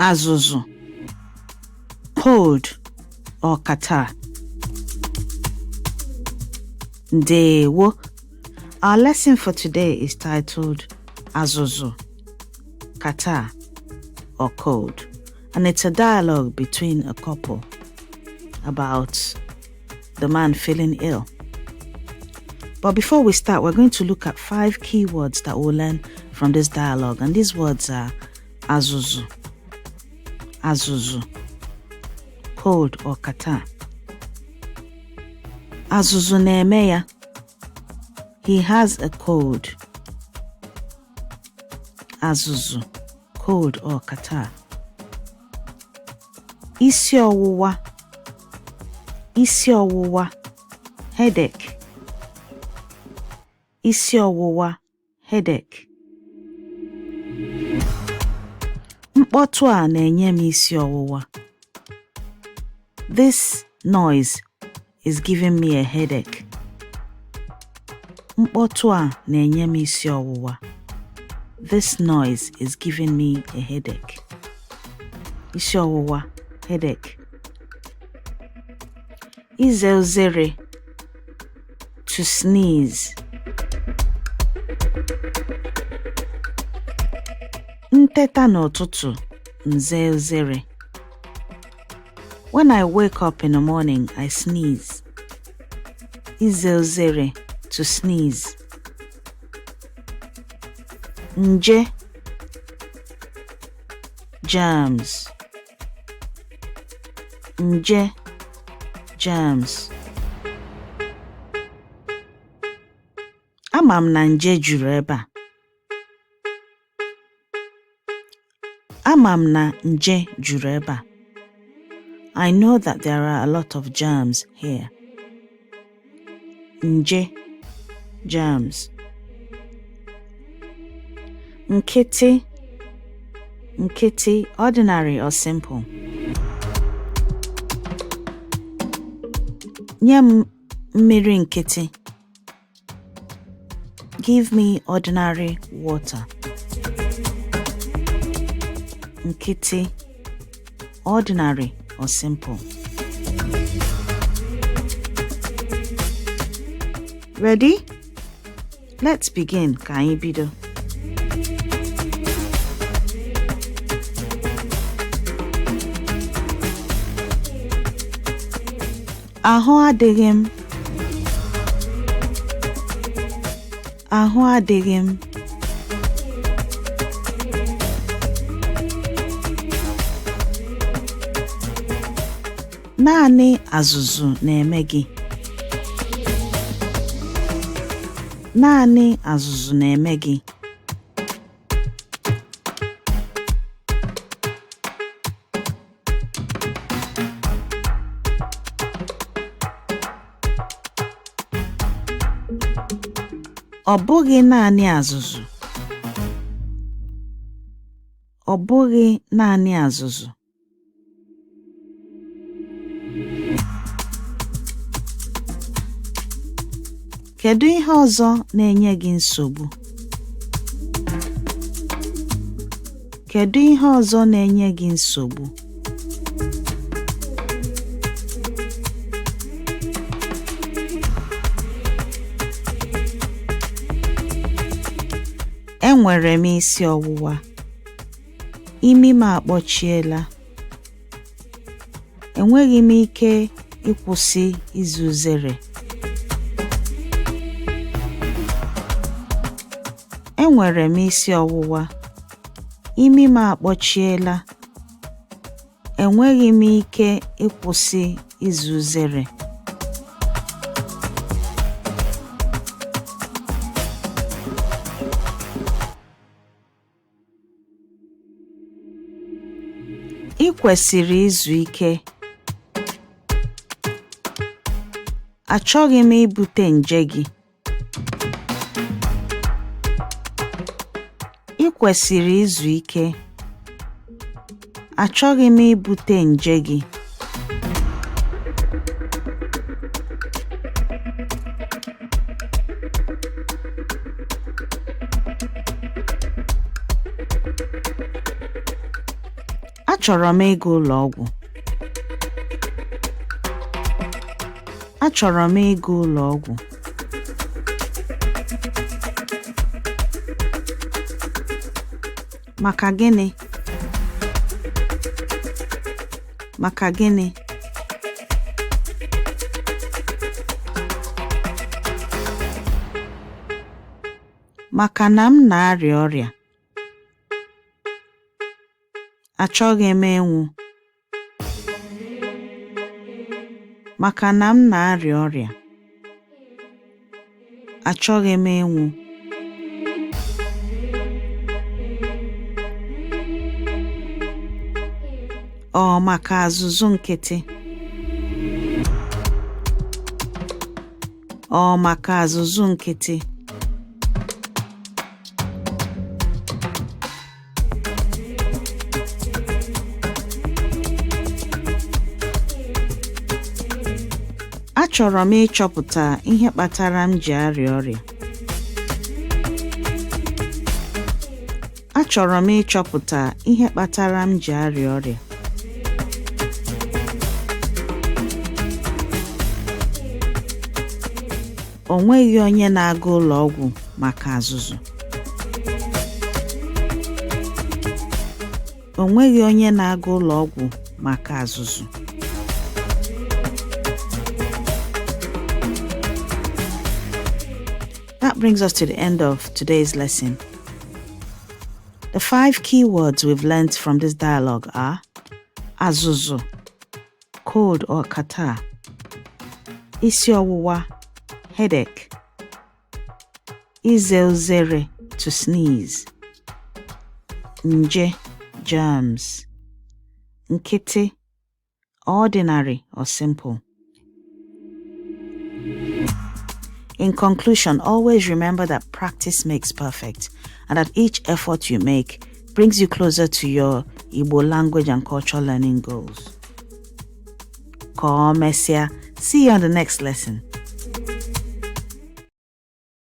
Azuzu, cold or catarrh. Ndewo. Our lesson for today is titled Azuzu, Catarrh or cold, and it's a dialogue between a couple about the man feeling ill. But before we start, we're going to look at 5 key words that we'll learn from this dialogue, and these words are Azuzu, Azuzu, cold or catarrh. Azuzu na-eme ya. He has a cold. Azuzu, cold or catarrh. Isi ọwụwa, isi ọwụwa, headache. Isi ọwụwa, headache. Mkpọtụ a na-enye m isi ọwụwa. This noise is giving me a headache. Mkpọtụ a na-enye m isi ọwụwa. This noise is giving me a headache. Isi ọwụwa, headache. Ize uzere, to sneeze. Nteta n'ụtụtụ, nze uzere. When I wake up in the morning, I sneeze. Ize uzere, to sneeze. Nje, germs. Nje, germs. Ama m na nje juru ebe a. Ama m na nje juru ebe a. I know that there are a lot of germs here. Nje, germs. Nkịtị, nkịtị, ordinary or simple. Nye m mmiri nkịtị. Give me ordinary water. Nkịtị, ordinary or simple. Ready? Let's begin. Ka anyị bido. Ahụ adịghị m. Ahụ adịghị m. Naanị Azuzu na-eme gị. Naanị Azuzu na-eme gị. Ọ bụghị naanị Azuzu. Ọ bụghị naanị Azuzu. Kedu ihe ọzọ na-enye gị nsogbu? Kedu ihe ọzọ na-enye gị nsogbu? Enwere m isi ọwụwa. Imi m akpọchiela. Enweghị m ike ịkwụsị izu uzere. Enwere m isi ọwụwa. Imi m akpọchiela. Enweghị m ike ịkwụsị izu uzere. Ị kwesịrị izu ike. Achọghị m ibute nje gị. Ị kwesịrị izu ike. Achọghị m ibute nje gị. Achọrọ m ịga ụlọ ọgwụ. Achọrọ m ịga ụlọ ọgwụ. Maka gịnị? Maka gịnị? Maka na m na-arịa ọrịa. Achọghị m ịnwụ. Maka na m na-arịa ọrịa. Achọghị m ịnwụ. Ọ maka azụzụ nkịtị. Ọ maka azụzụ nkịtị. Achọrọ m ịchọpụta ihe kpatara m ji arịa ọrịa. Achọrọ m ịchọpụta ihe kpatara m ji arịa ọrịa. O nweghị onye na-aga ụlọ ọgwụ maka azụzụ. O nweghị onye na-aga ụlọ ọgwụ maka azụzụ. That brings us to the end of today's lesson. The 5 key words we've learnt from this dialogue are Azuzu, cold or catarrh, isi ọwụwa, headache, ize uzere, to sneeze, nje, germs, nkịtị, ordinary or simple. In conclusion, always remember that practice makes perfect and that each effort you make brings you closer to your Igbo language and cultural learning goals. Ka o mesịa. See you on the next lesson.